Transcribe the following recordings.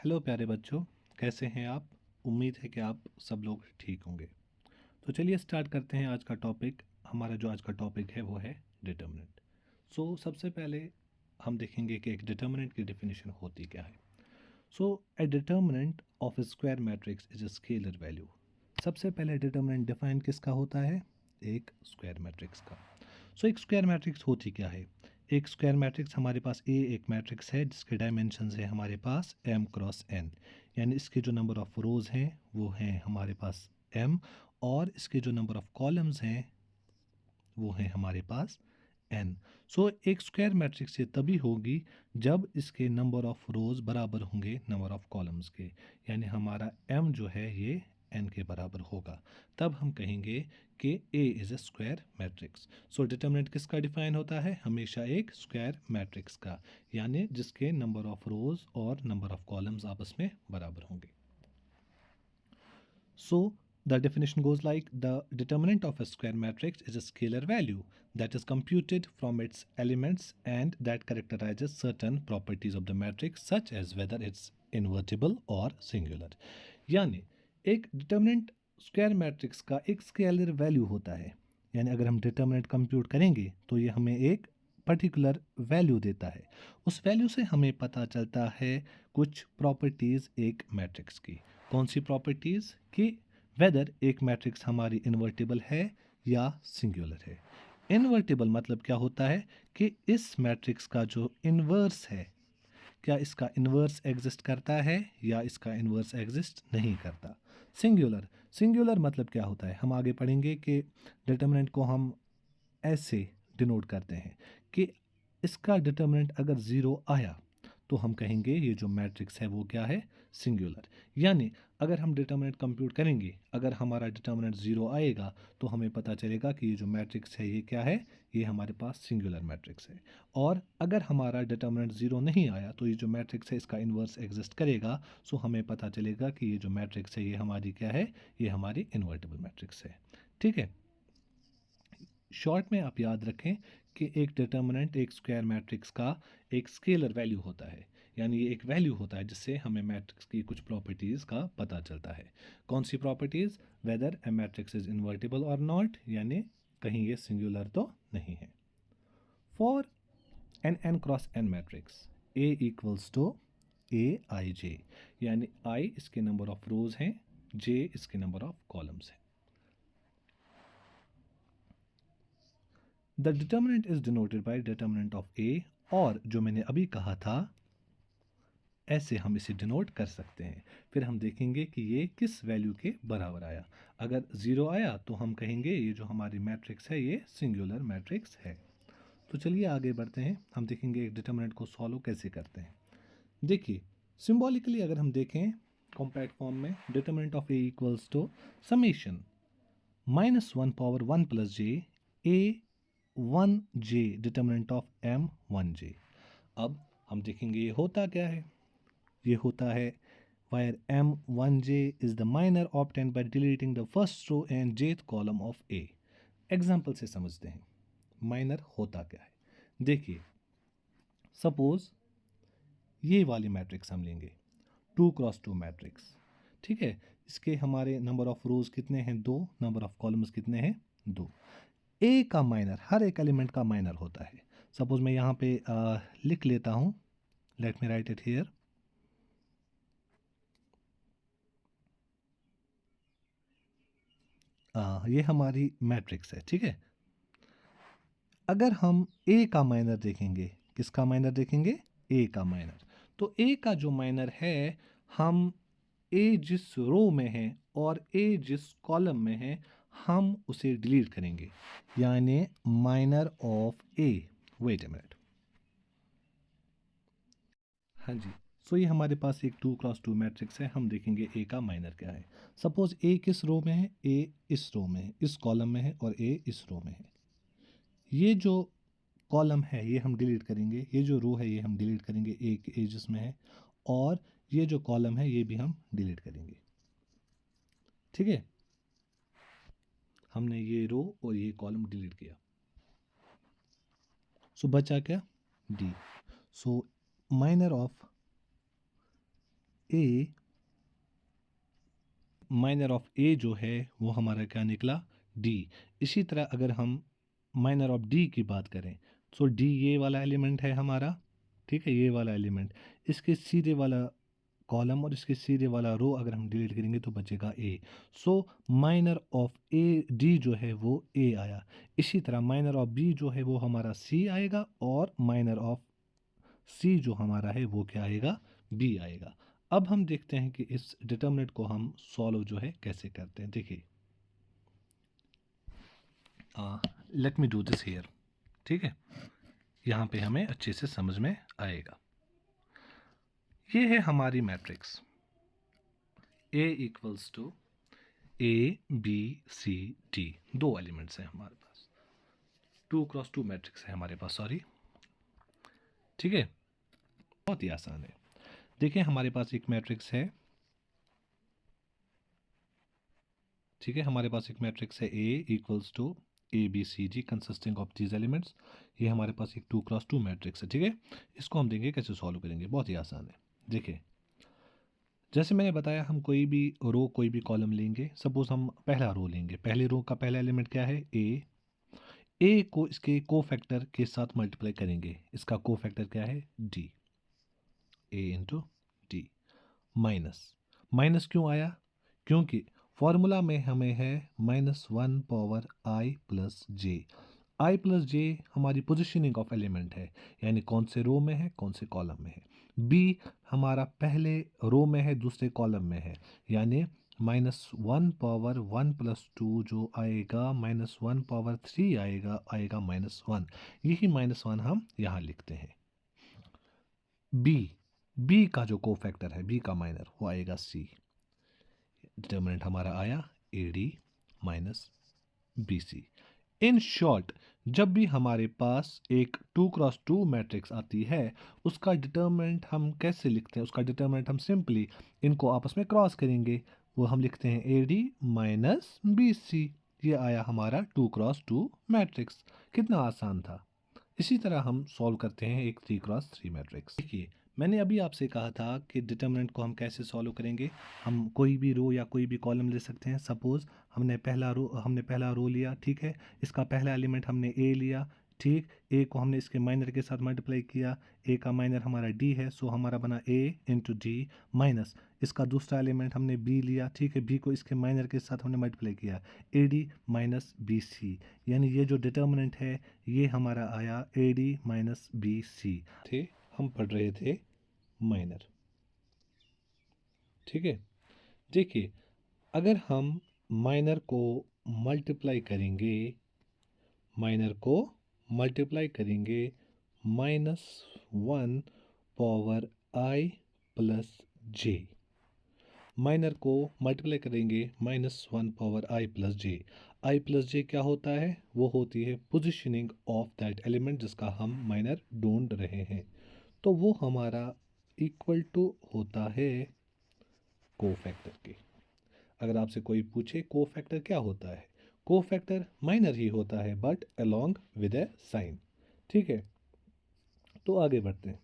Hello प्यारे बच्चों, कैसे हैं आप? उम्मीद है कि आप सब लोग ठीक होंगे। तो चलिए स्टार्ट करते हैं आज का टॉपिक। हमारा जो आज का टॉपिक है वो है डिटर्मिनेंट। सबसे पहले हम देखेंगे कि एक डिटर्मिनेंट की डेफिनेशन होती क्या है। ए determinant of A square matrix is a scalar value. सबसे पहले डिटर्मिनेंट डिफाइन किसका होता है? एक स्क्वायर मैट्रिक्स का। एक स्क्वायर मैट्रिक्स होती क्या है? एक स्क्वायर मैट्रिक्स हमारे पास एक मैट्रिक्स है जिसके डायमेंशंस है हमारे पास m क्रॉस n, यानी इसके जो नंबर ऑफ रोज हैं वो हैं हमारे पास m, और इसके जो नंबर ऑफ कॉलम्स हैं वो हैं हमारे पास n। एक स्क्वायर मैट्रिक्स ये तभी होगी जब इसके नंबर ऑफ रोज बराबर होंगे नंबर ऑफ कॉलम्स के, यानी हमारा m जो है ये n के बराबर होगा, तब हम कहेंगे कि A is a square matrix. Determinant किसका डिफाइन होता है? हमेशा एक स्क्वायर मैट्रिक्स का, यानी जिसके नंबर ऑफ रोज और नंबर ऑफ कॉलम्स आपस में बराबर होंगे। The definition goes like: the determinant of a square matrix is a scalar value that is computed from its elements and that characterizes certain properties of the matrix such as whether it's invertible or singular। यानी एक determinant square matrix का एक scalar value होता है, यानी अगर हम determinant compute करेंगे तो ये हमें एक पर्टिकुलर वैल्यू देता है। उस वैल्यू से हमें पता चलता है कुछ प्रॉपर्टीज़ एक मैट्रिक्स की। कौन सी प्रॉपर्टीज़? कि वेदर एक मैट्रिक्स हमारी इन्वर्टिबल है या सिंगुलर है। इन्वर्टिबल मतलब क्या होता है? कि इस मैट्रिक्स का जो इन्वर्स है, क्या इसका इन्वर्स एग्जिस्ट करता है या इसका इन्वर्स एग्जिस्ट नहीं करता। सिंगुलर, सिंगुलर मतलब क्या होता है? हम आगे पढ़ेंगे कि डिटर्मिनेंट को हम ऐसे डिनोट करते हैं कि इसका डिटर्मिनेंट अगर ज़ीरो आया तो हम कहेंगे ये जो मैट्रिक्स है वो क्या है? सिंगुलर। यानी अगर हम डिटर्मिनेंट कंप्यूट करेंगे, अगर हमारा डिटर्मिनेंट ज़ीरो आएगा तो हमें पता चलेगा कि ये जो मैट्रिक्स है ये क्या है? ये हमारे पास सिंगुलर मैट्रिक्स है। और अगर हमारा डिटर्मिनेंट ज़ीरो नहीं आया तो ये जो मैट्रिक्स है इसका इन्वर्स एग्जिस्ट करेगा, हमें पता चलेगा कि ये जो मैट्रिक्स है ये हमारी क्या है? ये हमारी इन्वर्टिबल मैट्रिक्स है। ठीक है, शॉर्ट में आप याद रखें कि एक डिटर्मिनेंट एक स्क्वायर मैट्रिक्स का एक स्केलर वैल्यू होता है, यानी ये एक वैल्यू होता है जिससे हमें मैट्रिक्स की कुछ प्रॉपर्टीज़ का पता चलता है। कौन सी properties? Whether a matrix is invertible और नॉट, यानी कहीं ये सिंगुलर तो नहीं है। For N N cross N matrix A equals to A I J, यानी आई इसके नंबर ऑफ रोज हैं, जे इसके नंबर ऑफ कॉलम्स हैं। The determinant is denoted by determinant of A, और जो मैंने अभी कहा था ऐसे हम इसे डिनोट कर सकते हैं। फिर हम देखेंगे कि ये किस वैल्यू के बराबर आया। अगर ज़ीरो आया तो हम कहेंगे ये जो हमारी मैट्रिक्स है ये सिंगुलर मैट्रिक्स है। तो चलिए आगे बढ़ते हैं, हम देखेंगे एक डिटर्मिनेंट को सॉल्व कैसे करते हैं। देखिए, सिंबॉलिकली अगर हम देखें कॉम्पैक्ट फॉर्म में, determinant of A equals to summation -1 power 1 plus j a 1 j determinant of M 1 j. अब हम देखेंगे ये होता क्या है। ये होता है where m1j is the minor obtained by deleting the first row and jth column of A। Example से समझते हैं माइनर होता क्या है। देखिए, सपोज ये वाली मैट्रिक्स हम लेंगे 2 क्रॉस 2 मैट्रिक्स। ठीक है, इसके हमारे नंबर ऑफ रोज कितने हैं? 2। नंबर ऑफ कॉलम्स कितने हैं? 2। ए का माइनर, हर एक एलिमेंट का माइनर होता है। सपोज मैं यहाँ पे लिख लेता हूँ, let me right it here. ये हमारी मैट्रिक्स है। ठीक है, अगर हम ए का माइनर देखेंगे, किसका माइनर देखेंगे? ए का माइनर। तो ए का जो माइनर है, हम ए जिस रो में है और ए जिस कॉलम में है हम उसे डिलीट करेंगे, यानी minor of A. Wait a minute, हाँ जी। ये हमारे पास एक 2 क्रॉस 2 मैट्रिक्स है, हम देखेंगे ए का माइनर क्या है। सपोज ए किस रो में है? ए इस रो में है, इस कॉलम में है, और ए इस रो में है। ये जो कॉलम है ये हम डिलीट करेंगे, ये जो रो है ये हम डिलीट करेंगे, एक ए जिसमें है, और ये जो कॉलम है ये भी हम डिलीट करेंगे। ठीक है, हमने ये रो और ये कॉलम डिलीट किया। बचा क्या? D. Minor of A minor of A जो है वो हमारा क्या निकला, डी। इसी तरह अगर हम माइनर ऑफ डी की बात करें, सो डी ये वाला एलिमेंट है हमारा, ठीक है, ये वाला एलिमेंट, इसके सीधे वाला कॉलम और इसके सीधे वाला रो अगर हम डिलीट करेंगे तो बचेगा A. So minor of A D जो है वो ए आया। इसी तरह माइनर ऑफ बी जो है वो हमारा सी आएगा, और माइनर ऑफ सी जो हमारा है वो क्या आएगा, बी आएगा। अब हम देखते हैं कि इस डिटर्मिनेंट को हम सॉल्व जो है कैसे करते हैं। देखिए, let me do this here, ठीक है, यहाँ पे हमें अच्छे से समझ में आएगा। ये है हमारी matrix A equals to ABCD, दो एलिमेंट्स हैं हमारे पास, 2x2 मैट्रिक्स है हमारे पास, सॉरी, ठीक है, बहुत ही आसान है। देखिए हमारे पास एक मैट्रिक्स है, ठीक है, हमारे पास एक मैट्रिक्स है A equals to ABCD consisting of these elements. ये हमारे पास एक 2x2 मैट्रिक्स है, ठीक है। इसको हम देखेंगे कैसे सॉल्व करेंगे, बहुत ही आसान है। देखिए, जैसे मैंने बताया, हम कोई भी रो कोई भी कॉलम लेंगे। सपोज हम पहला रो लेंगे, पहले रो का पहला एलिमेंट क्या है, ए को इसके कोफैक्टर के साथ मल्टीप्लाई करेंगे। इसका कोफैक्टर क्या है, डी, ए इंटू डी। माइनस, माइनस क्यों आया, क्योंकि फॉर्मूला में हमें है -1 पावर आई प्लस जे। आई प्लस जे हमारी पोजिशनिंग ऑफ एलिमेंट है, यानी कौन से रो में है, कौन से कॉलम में है। बी हमारा पहले रो में है, दूसरे कॉलम में है, यानी -1 पावर 1 प्लस 2 जो आएगा, -1 पावर 3 आएगा, आएगा -1। यही -1 हम यहाँ लिखते हैं। बी, बी का जो कोफैक्टर है, बी का माइनर, वो आएगा सी। डिटर्मिनेंट हमारा आया a d minus b c. In short, जब भी हमारे पास एक 2x2 मैट्रिक्स आती है, उसका डिटर्मिनेंट हम कैसे लिखते हैं, उसका डिटर्मिनेंट हम सिंपली इनको आपस में क्रॉस करेंगे। वो हम लिखते हैं a d minus b c. ये आया हमारा 2x2 मैट्रिक्स। कितना आसान था। इसी तरह हम सॉल्व करते हैं एक 3x3 मैट्रिक्स। देखिए, मैंने अभी आपसे कहा था कि डिटर्मिनेंट को हम कैसे सॉल्व करेंगे। हम कोई भी रो या कोई भी कॉलम ले सकते हैं। सपोज हमने पहला रो लिया, ठीक है, इसका पहला एलिमेंट हमने ए लिया, ठीक, ए को हमने इसके माइनर के साथ मल्टीप्लाई किया, ए का माइनर हमारा डी है, सो हमारा बना ए इंटू डी माइनस इसका दूसरा एलिमेंट हमने बी लिया, ठीक है, बी को इसके माइनर के साथ हमने मल्टीप्लाई किया, a d minus b c. यानी ये जो डिटर्मिनेंट है ये हमारा आया a d minus b c. थे हम पढ़ रहे थे माइनर, ठीक है। देखिए, अगर हम माइनर को मल्टीप्लाई करेंगे, माइनर को मल्टीप्लाई करेंगे -1 पावर आई प्लस जे, माइनर को मल्टीप्लाई करेंगे -1 पावर आई प्लस जे। आई प्लस जे क्या होता है, वो होती है पोजीशनिंग ऑफ दैट एलिमेंट जिसका हम माइनर ढूंढ रहे हैं। तो वो हमारा इक्वल टू होता है कोफैक्टर के। अगर आपसे कोई पूछे कोफैक्टर क्या होता है, कोफैक्टर माइनर ही होता है but along with a sign, ठीक है। तो आगे बढ़ते हैं।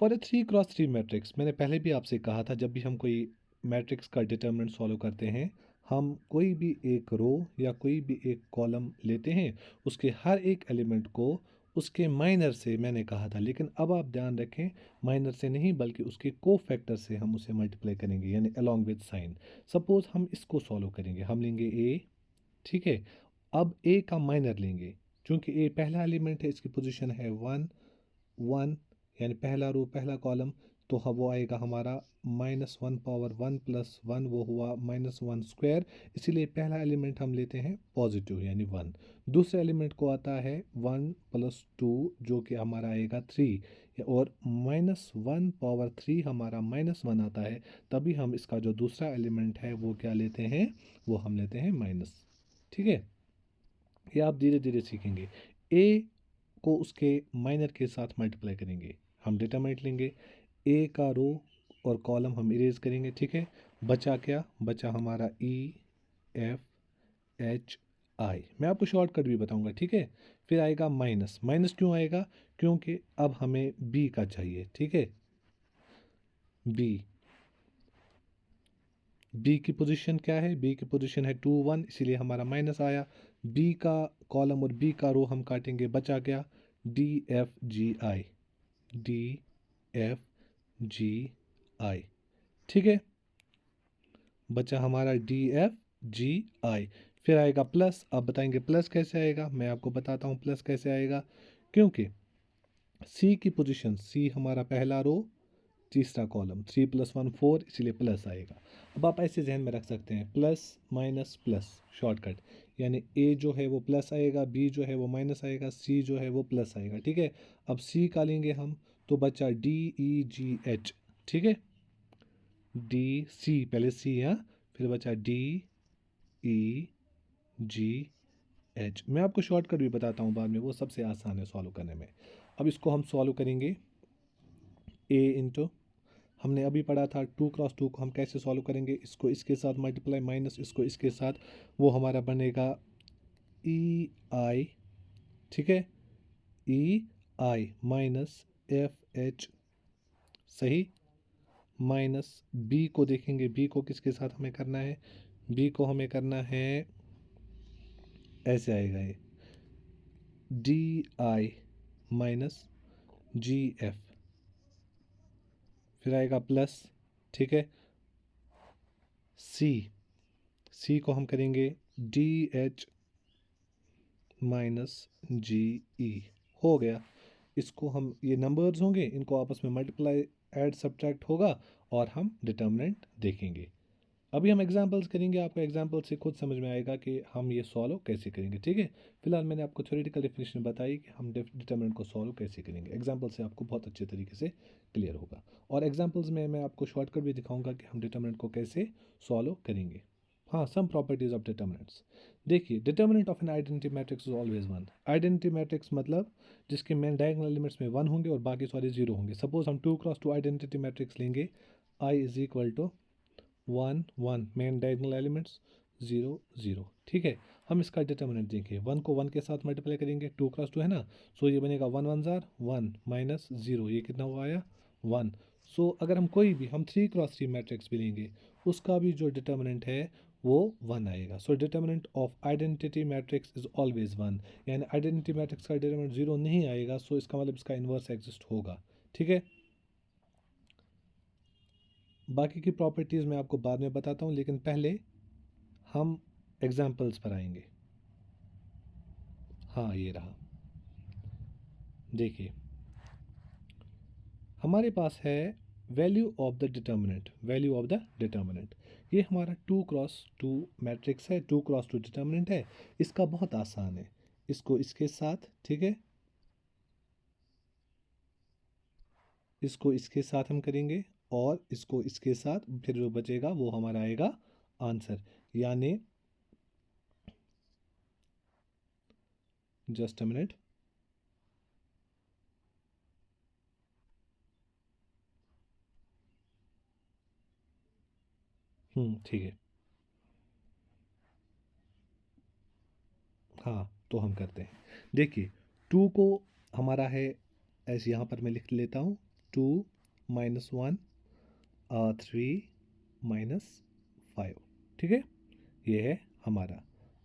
फॉर ए 3x3 मैट्रिक्स, मैंने पहले भी आपसे कहा था, जब भी हम कोई मैट्रिक्स का डिटर्मिनेंट सॉल्व करते हैं, हम कोई भी एक रो या कोई भी एक कॉलम लेते हैं, उसके हर एक एलिमेंट को उसके माइनर से, मैंने कहा था, लेकिन अब आप ध्यान रखें, माइनर से नहीं बल्कि उसके कोफैक्टर से हम उसे मल्टीप्लाई करेंगे, यानी अलोंग विद साइन। सपोज हम इसको सॉल्व करेंगे, हम लेंगे ए, ठीक है, अब ए का माइनर लेंगे, क्योंकि ए पहला एलिमेंट है, इसकी पोजीशन है 1 1, यानी पहला रो पहला कॉलम, तो वो आएगा हमारा -1 पावर 1 प्लस 1, वो हुआ -1 स्क्वायर। इसीलिए पहला एलिमेंट हम लेते हैं पॉजिटिव यानी 1। दूसरे एलिमेंट को आता है 1 प्लस 2 जो कि हमारा आएगा 3, और -1 पावर 3 हमारा -1 आता है, तभी हम इसका जो दूसरा एलिमेंट है वो क्या लेते हैं, वो हम लेते हैं माइनस, ठीक है। ये आप धीरे धीरे सीखेंगे। ए को उसके माइनर के साथ मल्टीप्लाई करेंगे, हम डिटरमिनेंट लेंगे, ए का रो और कॉलम हम इरेज करेंगे, ठीक है। बचा क्या, बचा हमारा ई एफ एच आई। मैं आपको शॉर्टकट भी बताऊंगा, ठीक है। फिर आएगा माइनस, माइनस क्यों आएगा, क्योंकि अब हमें बी का चाहिए, ठीक है। बी, बी की पोजीशन क्या है, बी की पोजीशन है 2 1, इसीलिए हमारा माइनस आया। बी का कॉलम और बी का रो हम काटेंगे, बचा गया डी एफ जी आई, डी एफ जी आई, ठीक है, बचा हमारा डी एफ जी आई। फिर आएगा प्लस, अब बताएंगे प्लस कैसे आएगा, मैं आपको बताता हूँ प्लस कैसे आएगा। क्योंकि सी की पोजीशन, सी हमारा पहला रो तीसरा कॉलम, 3 + 1 4, इसीलिए प्लस आएगा। अब आप ऐसे जहन में रख सकते हैं, प्लस माइनस प्लस शॉर्टकट, यानी ए जो है वो प्लस आएगा, बी जो है वो माइनस आएगा, सी जो है वो प्लस आएगा, ठीक है। अब सी का लेंगे हम, तो बचा डी ई जी एच, ठीक है, डी सी, पहले सी, हाँ, फिर बचा डी ई जी एच। मैं आपको शॉर्टकट भी बताता हूँ बाद में, वो सबसे आसान है सॉल्व करने में। अब इसको हम सॉल्व करेंगे, ए इंटू, हमने अभी पढ़ा था 2 × 2 को हम कैसे सॉल्व करेंगे, इसको इसके साथ मल्टीप्लाई माइनस इसको इसके साथ, वो हमारा बनेगा ई आई, ठीक है, ई आई माइनस एफ एच, सही, माइनस बी को देखेंगे, बी को किसके साथ हमें करना है, बी को हमें करना है, ऐसे आएगा ये d i minus g f, फिर आएगा प्लस, ठीक है, सी, सी को हम करेंगे डी एच माइनस जी ई, हो गया। इसको हम, ये नंबर्स होंगे, इनको आपस में मल्टीप्लाई ऐड सब्ट्रैक्ट होगा और हम डिटर्मिनेंट देखेंगे। अभी हम एग्जांपल्स करेंगे, आपको एग्जांपल से खुद समझ में आएगा कि हम ये सॉल्व कैसे करेंगे, ठीक है। फिलहाल मैंने आपको थ्योरेटिकल डेफिनेशन बताई कि हम डिटर्मिनेंट को सॉल्व कैसे करेंगे, एग्जांपल से आपको बहुत अच्छे तरीके से क्लियर होगा। और एग्जांपल्स में मैं आपको शॉर्टकट भी दिखाऊंगा कि हम डिटर्मिनेंट को कैसे सॉल्व करेंगे। हाँ, सम प्रॉपर्टीज ऑफ डिटर्मिनेंट्स। देखिए, determinant of an identity matrix is always one. Identity matrix मतलब जिसके मेन डायगोनल एलिमेंट्स में 1 होंगे और बाकी सारे 0 होंगे। सपोज हम 2 × 2 आइडेंटिटी मैट्रिक्स लेंगे, I is equal to 1 1, main diagonal elements 0 0, ठीक है। हम इसका डिटर्मिनेंट देंगे, 1 को 1 के साथ मल्टीप्लाई करेंगे, 2 × 2 है ना, सो ये बनेगा 1 1 जार 1 माइनस 0, ये कितना हुआ आया 1। सो अगर हम कोई भी, हम 3 × 3 मैट्रिक्स भी लेंगे, उसका भी जो डिटर्मिनेंट है वो 1 आएगा। So determinant of identity matrix is always 1, यानी आइडेंटिटी मैट्रिक्स का डिटर्मिनेंट 0 नहीं आएगा, सो इसका मतलब इसका इन्वर्स एग्जिस्ट होगा, ठीक है। बाकी की प्रॉपर्टीज़ मैं आपको बाद में बताता हूँ, लेकिन पहले हम एग्जाम्पल्स पर आएंगे। हाँ, ये रहा, देखिए हमारे पास है value of the determinant, value of the determinant, ये हमारा 2 × 2 मैट्रिक्स है, 2 × 2 डिटर्मिनेंट है। इसका बहुत आसान है, इसको इसके साथ, ठीक है, इसको इसके साथ हम करेंगे और इसको इसके साथ, फिर जो बचेगा वो हमारा आएगा आंसर, यानी जस्ट अ मिनट, ठीक है, हाँ, तो हम करते हैं। देखिए, 2 को हमारा है ऐसे, यहाँ पर मैं लिख लेता हूँ 2 - 1 3 - 5, ठीक है, ये है हमारा।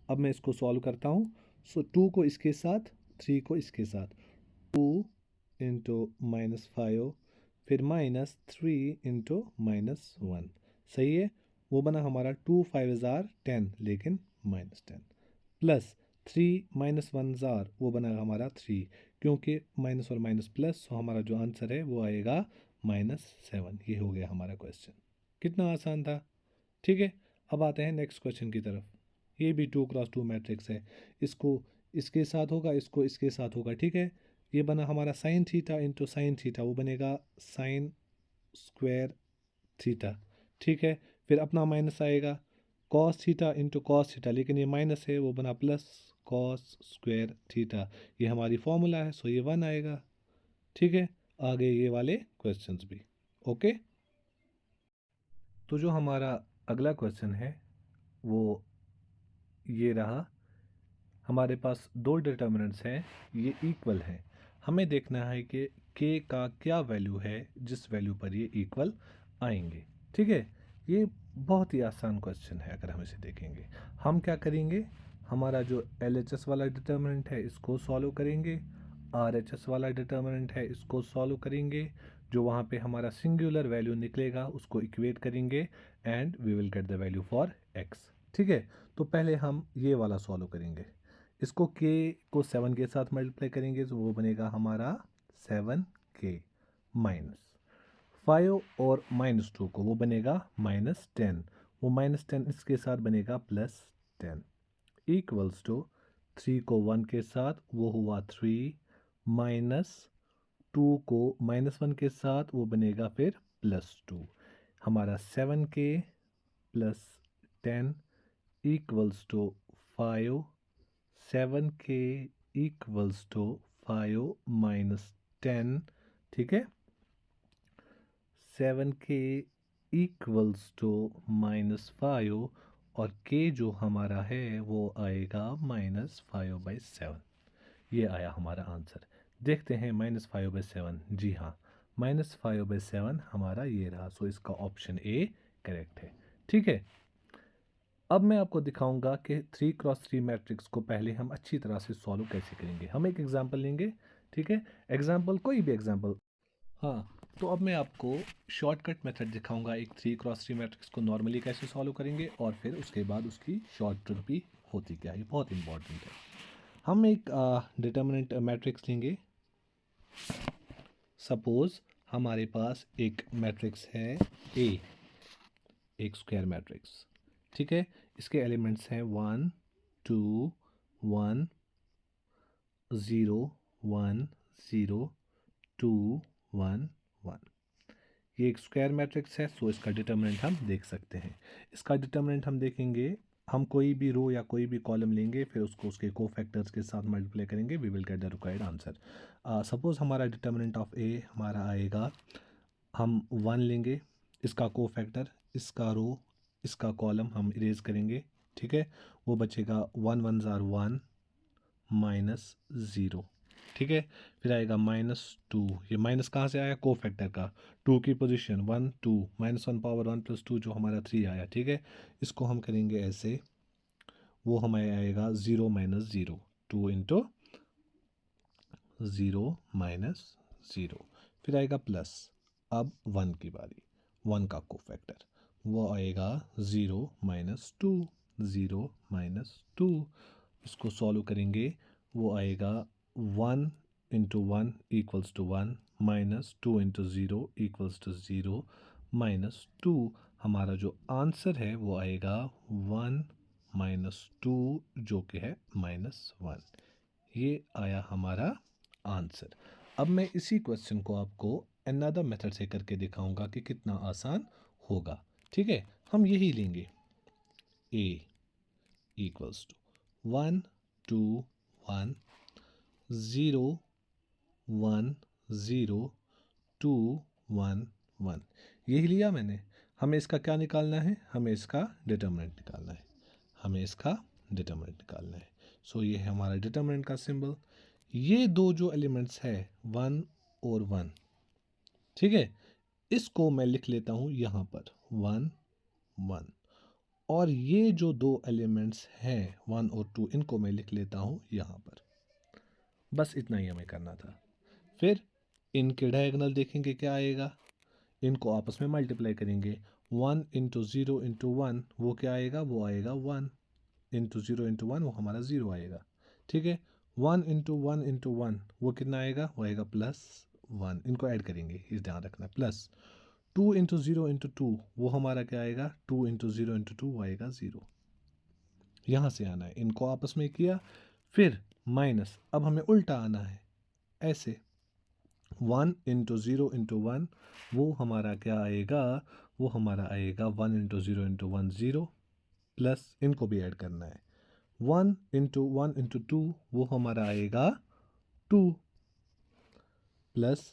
अब मैं इसको सॉल्व करता हूँ। सो 2 को इसके साथ, 3 को इसके साथ, 2 × -5, फिर -3 × -1, सही है, वो बना हमारा 2 5 जार 10, लेकिन -10, प्लस 3 -1 जार, वो बना हमारा 3, क्योंकि माइनस और माइनस प्लस, तो हमारा जो आंसर है वो आएगा -7। ये हो गया हमारा क्वेश्चन, कितना आसान था, ठीक है। अब आते हैं नेक्स्ट क्वेश्चन की तरफ। ये भी 2 × 2 मैट्रिक्स है, इसको इसके साथ होगा, इसको इसके साथ होगा, ठीक है। ये बना हमारा sine theta into sine theta, वो बनेगा साइन स्क्वायर थीटा, ठीक है। फिर अपना माइनस आएगा, cos theta into cos theta, लेकिन ये माइनस है, वो बना प्लस कॉस स्क्वायर थीटा, ये हमारी फॉर्मूला है, सो ये 1 आएगा, ठीक है। आगे ये वाले क्वेश्चंस भी, ओके। तो जो हमारा अगला क्वेश्चन है वो ये रहा, हमारे पास दो डिटर्मिनेंट्स हैं, ये इक्वल हैं, हमें देखना है कि k का क्या वैल्यू है जिस वैल्यू पर ये इक्वल आएंगे। ठीक है, ये बहुत ही आसान क्वेश्चन है। अगर हम इसे देखेंगे, हम क्या करेंगे, हमारा जो LHS वाला डिटर्मिनेंट है इसको सॉल्व करेंगे, RHS वाला डिटर्मिनेंट है इसको सॉल्व करेंगे, जो वहाँ पे हमारा सिंगुलर वैल्यू निकलेगा उसको इक्वेट करेंगे and we will get the value for x। ठीक है, तो पहले हम ये वाला सॉल्व करेंगे, इसको k को 7 के साथ मल्टीप्लाई करेंगे तो वो बनेगा हमारा 7k माइनस 5 और -2 को वो बनेगा -10, वो -10 इसके साथ बनेगा +10 इक्वल्स टू 3 को 1 के साथ वो हुआ 3 -2 को -1 के साथ वो बनेगा फिर +2, हमारा 7k +10 equals to 5, 7k equals to 5 -10। ठीक है, 7k इक्वल्स टू -5 और k जो हमारा है वो आएगा -5/7। ये आया हमारा आंसर। देखते हैं -5/7, जी हाँ, -5/7 हमारा ये रहा। सो इसका ऑप्शन ए करेक्ट है। ठीक है, अब मैं आपको दिखाऊंगा कि 3x3 मैट्रिक्स को पहले हम अच्छी तरह से सॉल्व कैसे करेंगे। हम एक एग्जांपल लेंगे। ठीक है, एग्जांपल कोई भी एग्जांपल। हाँ, तो अब मैं आपको शॉर्टकट मेथड दिखाऊंगा एक 3x3 मैट्रिक्स को नॉर्मली कैसे सॉल्व करेंगे और फिर उसके बाद उसकी शॉर्ट ट्रिक भी होती क्या है, ये बहुत इंपॉर्टेंट है। हम एक डिटर्मिनेंट मैट्रिक्स लेंगे। सपोज हमारे पास एक मैट्रिक्स है ए, एक स्क्वायर मैट्रिक्स। ठीक है, इसके एलिमेंट्स हैं 1 2 1 0 1 0 2 1 1। ये एक स्क्वायर मैट्रिक्स है, सो इसका डिटर्मिनेंट हम देख सकते हैं। इसका डिटर्मिनेंट हम देखेंगे, हम कोई भी रो या कोई भी कॉलम लेंगे फिर उसको उसके कोफैक्टर्स के साथ मल्टीप्लाई करेंगे, we will get the required answer. Suppose हमारा डिटर्मिनेंट ऑफ ए हमारा आएगा, हम 1 लेंगे, इसका कोफैक्टर, इसका रो, इसका कॉलम हम इरेज करेंगे। ठीक है, वो बचेगा 1 1 ज़ार 1 -0। ठीक है, फिर आएगा -2, ये माइनस कहाँ से आया, कोफैक्टर का, 2 की पोजीशन 1 2 -1 पावर 1 + 2 जो हमारा 3 आया। ठीक है, इसको हम करेंगे ऐसे, वो हमें आएगा 0 -0, 2 इंटू 0 -0, फिर आएगा प्लस, अब 1 की बारी, 1 का कोफैक्टर वो आएगा 0 -2, 0 -2, इसको सॉल्व करेंगे, वो आएगा 1 into 1 equals to 1 -2 into 0 equals to 0 -2। हमारा जो आंसर है वो आएगा 1 -2 जो कि है -1। ये आया हमारा आंसर। अब मैं इसी क्वेश्चन को आपको अनदर मेथड से करके दिखाऊंगा कि कितना आसान होगा। ठीक है, हम यही लेंगे, a इक्वल्स टू 1 2 1 0 1 0 2 1 1, यही लिया मैंने। हमें इसका क्या निकालना है, हमें इसका डिटर्मिनेंट निकालना है, हमें इसका डिटर्मिनेंट निकालना है। सो ये है हमारा डिटर्मिनेंट का सिंबल। ये दो जो एलिमेंट्स है 1 और 1, ठीक है, इसको मैं लिख लेता हूँ यहाँ पर 1 1, और ये जो दो एलिमेंट्स हैं 1 और 2 इनको मैं लिख लेता हूँ यहाँ पर। बस इतना ही हमें करना था। फिर इनके डायगोनल देखेंगे क्या आएगा, इनको आपस में मल्टीप्लाई करेंगे, 1 इंटू 0 इंटू 1 वो क्या आएगा, वो आएगा 1 इंटू 0 इंटू 1 वो हमारा 0 आएगा। ठीक है, 1 इंटू 1 इंटू 1 वो कितना आएगा, वो आएगा +1, इनको ऐड करेंगे, इस ध्यान रखना, प्लस 2 इंटू 0 इंटू 2 वो हमारा क्या आएगा, 2 इंटू 0 इंटू 2 वो आएगा 0। यहाँ से आना है, इनको आपस में किया, फिर माइनस, अब हमें उल्टा आना है, ऐसे 1 इंटू 0 इंटू 1 वो हमारा क्या आएगा, वो हमारा आएगा 1 इंटू 0 इंटू 1 0, प्लस इनको भी ऐड करना है, 1 इंटू 1 इंटू 2 वो हमारा आएगा 2, प्लस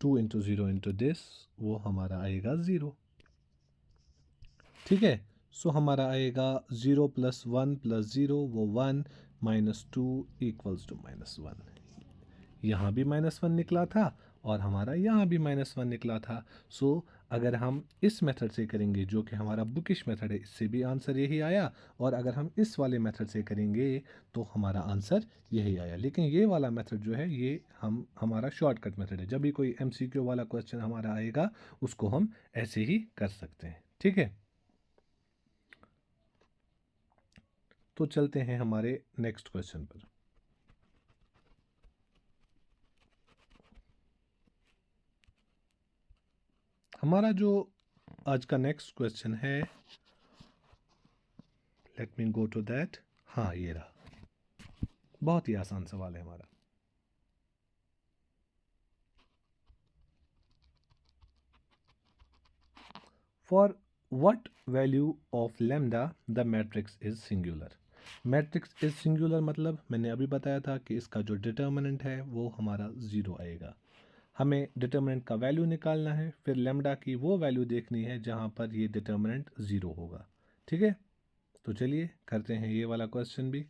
2 इंटू 0 इंटू दिस वो हमारा आएगा 0। ठीक है, सो हमारा आएगा 0 + 1 + 0 वो 1 -2 इक्वल्स टू -1। यहाँ भी -1 निकला था और हमारा यहाँ भी -1 निकला था। सो अगर हम इस मेथड से करेंगे जो कि हमारा बुकिश मेथड है, इससे भी आंसर यही आया, और अगर हम इस वाले मेथड से करेंगे तो हमारा आंसर यही आया। लेकिन ये वाला मेथड जो है ये हमारा शॉर्टकट मेथड है। जब भी कोई MCQ वाला क्वेश्चन हमारा आएगा उसको हम ऐसे ही कर सकते हैं, ठीक है। तो चलते हैं हमारे नेक्स्ट क्वेश्चन पर। हमारा जो आज का नेक्स्ट क्वेश्चन है, let me go to that. हाँ, ये रहा। बहुत ही आसान सवाल है हमारा। For what value of lambda the matrix is singular. Matrix is singular मतलब मैंने अभी बताया था कि इसका जो डिटर्मिनेंट है वो हमारा 0 आएगा। हमें डिटर्मिनेंट का वैल्यू निकालना है, फिर लैम्डा की वो वैल्यू देखनी है जहाँ पर ये डिटर्मिनेंट 0 होगा, ठीक है। तो चलिए करते हैं ये वाला क्वेश्चन भी।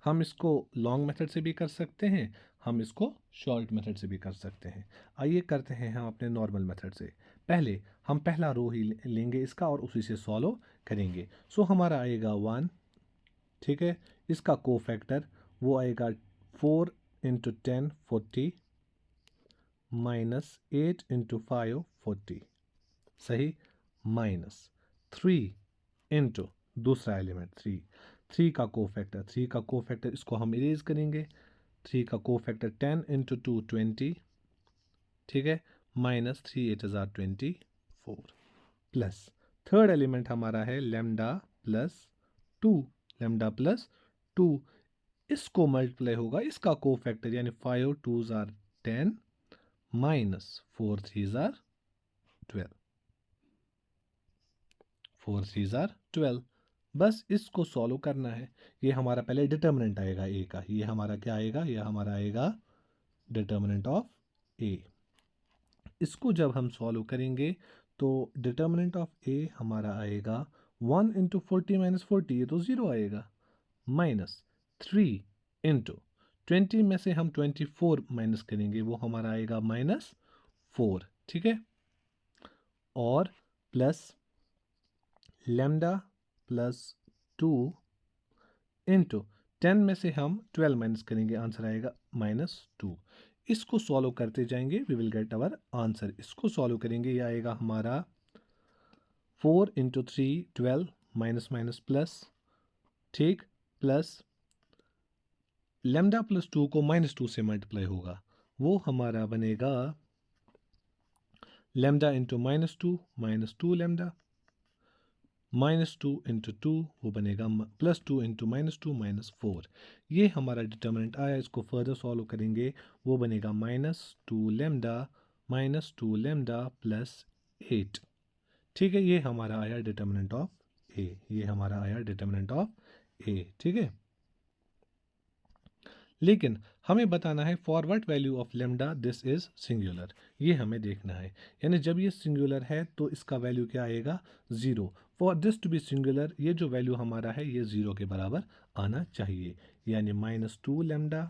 हम इसको लॉन्ग मेथड से भी कर सकते हैं, हम इसको शॉर्ट मेथड से भी कर सकते हैं। आइए करते हैं हम अपने नॉर्मल मेथड से। पहले हम पहला रो ही लेंगे इसका और उसी से सॉल्व करेंगे। सो हमारा आएगा 1, ठीक है। इसका कोफैक्टर वो आएगा 4 इंटू 10 40 माइनस 8 इंटू 5 40, सही, माइनस 3 इंटू दूसरा एलिमेंट 3, 3 का कोफैक्टर इसको हम इरेज करेंगे। 3 का कोफैक्टर 10 इंटू 2 20, ठीक है, माइनस 3 8 24, प्लस थर्ड एलिमेंट हमारा है लैम्डा प्लस 2, लैम्डा प्लस 2, इसको मल्टीप्लाई होगा इसका कोफैक्टर यानी 5 2s are 10 minus 4 3s are 12, 4 3s are 12। बस इसको सॉल्व करना है। ये हमारा पहले डिटर्मिनेंट आएगा ए का, ये हमारा क्या आएगा, ये हमारा आएगा डिटर्मिनेंट ऑफ ए। इसको जब हम सॉल्व करेंगे तो डिटर्मिनेंट ऑफ ए हमारा आएगा 1 इंटू 40 माइनस 40, ये तो 0 आएगा, माइनस 3 इंटू 20 में से हम 24 माइनस करेंगे, वो हमारा आएगा -4, ठीक है, और प्लस लैम्डा प्लस 2 इंटू 10 में से हम 12 माइनस करेंगे, आंसर आएगा -2। इसको सॉल्व करते जाएंगे, we will get our answer. इसको सॉल्व करेंगे, ये आएगा हमारा 4 इंटू 3 12 माइनस माइनस प्लस, ठीक, प्लस लैम्डा प्लस 2 को -2 से मल्टीप्लाई होगा, वो हमारा बनेगा लैम्डा इंटू -2 लैम्डा, -2 इंटू 2 वो बनेगा +2 इंटू -2 -4। ये हमारा डिटर्मिनेंट आया। इसको फर्दर सॉल्व करेंगे, वो बनेगा -2 लैम्डा प्लस 8, ठीक है। ये हमारा आया डिटर्मिनेंट ऑफ ए, ये हमारा आया डिटर्मिनेंट ऑफ ए, ठीक है। लेकिन हमें बताना है for what value of lambda this is singular, ये हमें देखना है। यानी जब ये सिंगुलर है तो इसका वैल्यू क्या आएगा, 0। For this to be singular, ये जो वैल्यू हमारा है ये 0 के बराबर आना चाहिए। यानी -2 लैम्डा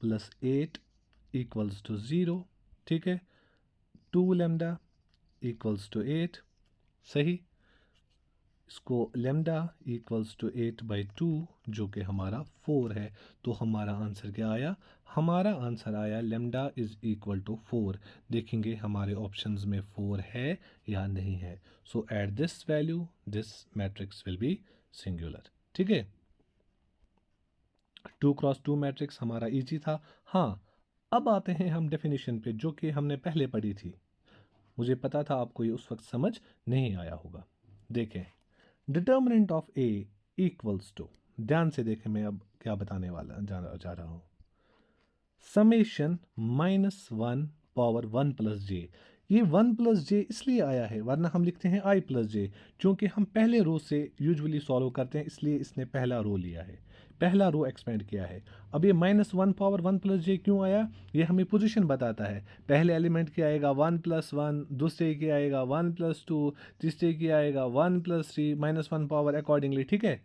प्लस 8 इक्वल्स टू 0, ठीक है, 2 लैम्डा इक्वल्स टू 8, सही। इसको लैम्डा इक्वल्स टू 8/2 जो कि हमारा 4 है, तो हमारा आंसर क्या आया, हमारा आंसर आया लैम्डा इज इक्वल टू 4। देखेंगे हमारे ऑप्शंस में 4 है या नहीं है। So at this value this matrix will be singular, ठीक है। 2x2 मैट्रिक्स हमारा इजी था। हाँ, अब आते हैं हम डेफिनेशन पे जो कि हमने पहले पढ़ी थी। मुझे पता था आपको ये उस वक्त समझ नहीं आया होगा। देखें, determinant of A equals to, ध्यान से देखें मैं अब क्या बताने वाला जा रहा हूं, समेशन -1 पावर 1 प्लस जे। ये 1 प्लस जे इसलिए आया है, वरना हम लिखते हैं i प्लस जे, क्योंकि हम पहले रो से यूजुअली सॉल्व करते हैं, इसलिए इसने पहला रो लिया है, पहला रो एक्सपेंड किया है। अब ये -1 पावर 1 प्लस जे क्यों आया, ये हमें पोजीशन बताता है। पहले एलिमेंट की आएगा 1 + 1, दूसरे की आएगा 1 + 2, तीसरे की आएगा 1 + 3 -1 पावर अकॉर्डिंगली, ठीक है।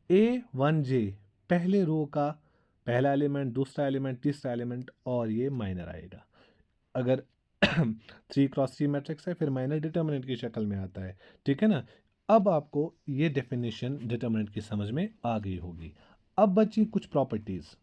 A1J पहले रो का पहला एलिमेंट, दूसरा एलिमेंट, तीसरा एलिमेंट और ये माइनर आएगा। अगर 3x3 मैट्रिक्स है फिर माइनर डिटर्मिनेंट की शक्ल में आता है, ठीक है ना। अब आपको ये डेफिनेशन डिटर्मिनेंट की समझ में आ गई होगी। अब बची कुछ properties.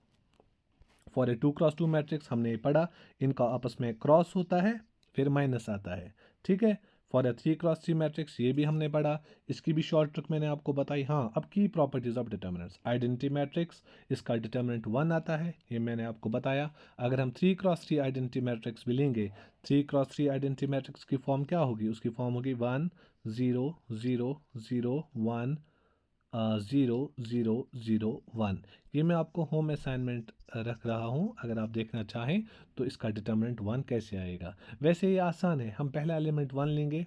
For a 2x2 matrix हमने ये पढ़ा, इनका आपस में क्रॉस होता है फिर माइनस आता है, ठीक है। फॉर ए 3x3 मैट्रिक्स ये भी हमने पढ़ा, इसकी भी शॉर्ट ट्रिक मैंने आपको बताई। हाँ, अब की properties of determinants, identity matrix इसका डिटर्मिनेंट 1 आता है, ये मैंने आपको बताया। अगर हम 3x3 आइडेंटिटी मैट्रिक्स भी लेंगे, 3x3 आइडेंटिटी मैट्रिक्स की फॉर्म क्या होगी, उसकी फॉर्म होगी 1 0 0 0 1 0 0 0 1। ये मैं आपको होम असाइनमेंट रख रहा हूँ, अगर आप देखना चाहें तो इसका डिटर्मिनेंट 1 कैसे आएगा। वैसे ये आसान है, हम पहला एलिमेंट 1 लेंगे,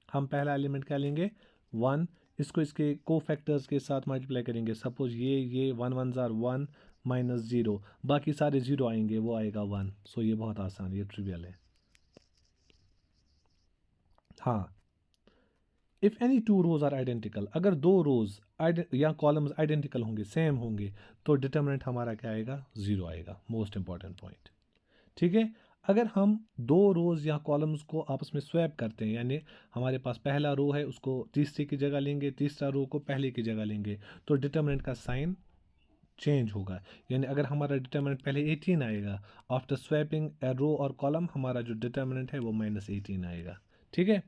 हम पहला एलिमेंट क्या लेंगे 1, इसको इसके को फैक्टर्स के साथ मल्टीप्लाई करेंगे। सपोज ये 1 1 जार 1 माइनस 0, बाकी सारे 0 आएंगे, वो आएगा 1। सो ये बहुत आसान, ये ट्रिवियल है। हाँ, if any two rows are identical, अगर दो रोज या कॉलम्स आइडेंटिकल होंगे, सेम होंगे, तो डिटर्मिनेंट हमारा क्या आएगा, 0 आएगा। मोस्ट इंपॉर्टेंट पॉइंट, ठीक है। अगर हम दो रोज या कॉलम्स को आपस में स्वैप करते हैं, यानी हमारे पास पहला रो है उसको तीसरे की जगह लेंगे, तीसरा रो को पहले की जगह लेंगे, तो डिटर्मिनेंट का साइन चेंज होगा। यानी अगर हमारा डिटर्मिनेंट पहले 18 आएगा, आफ्टर स्वैपिंग ए रो और कॉलम हमारा जो डिटर्मिनेंट है वो -18 आएगा, ठीक है।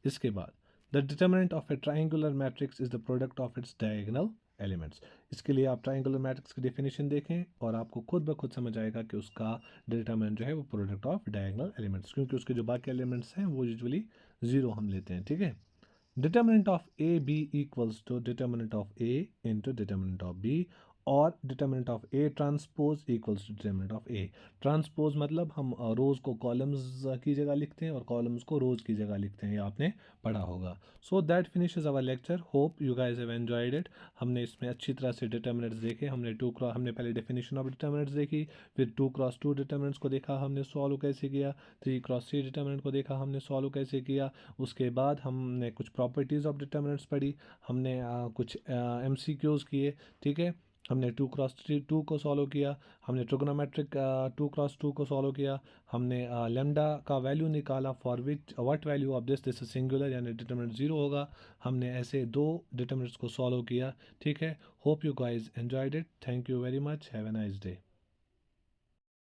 इसके बाद the determinant of a triangular matrix is the product of its diagonal elements. इसके लिए आप ट्राइंगुलर मैट्रिक्स की डेफिनेशन देखें और आपको खुद ब खुद समझ आएगा कि उसका डिटर्मिनेंट जो है वो प्रोडक्ट ऑफ डायगोनल एलिमेंट्स, क्योंकि उसके जो बाकी एलिमेंट्स हैं वो यूजुअली 0 हम लेते हैं, ठीक है। Determinant of A B equals to determinant of A into determinant of B, और determinant of A transpose equals to determinant of A। Transpose मतलब हम रोज को कॉलम्स की जगह लिखते हैं और कॉलम्स को रोज की जगह लिखते हैं, ये आपने पढ़ा होगा। So that finishes our lecture, hope you guys have enjoyed it. हमने इसमें अच्छी तरह से डिटर्मिनेंट्स देखे, हमने पहले डेफिनेशन ऑफ डिटर्मिनेंट्स देखी, फिर 2x2 डिटर्मिनेंट्स को देखा हमने सॉल्व कैसे किया, 3x3 डिटर्मिनेंट को देखा हमने सॉल्व कैसे किया। उसके बाद हमने कुछ प्रॉपर्टीज़ ऑफ डिटर्मिनेंट्स पढ़ी, हमने कुछ MCQs किए, ठीक है। हमने 2x2 को सॉल्व किया, हमने ट्रिग्नोमेट्रिक 2x2 को सॉल्व किया, हमने लेमडा का वैल्यू निकाला for which what value of this this is singular, यानी डिटर्मिनेंट 0 होगा। हमने ऐसे दो डिटर्मिनेंट्स को सॉल्व किया, ठीक है। Hope you guys enjoyed it, thank you very much, have a nice day.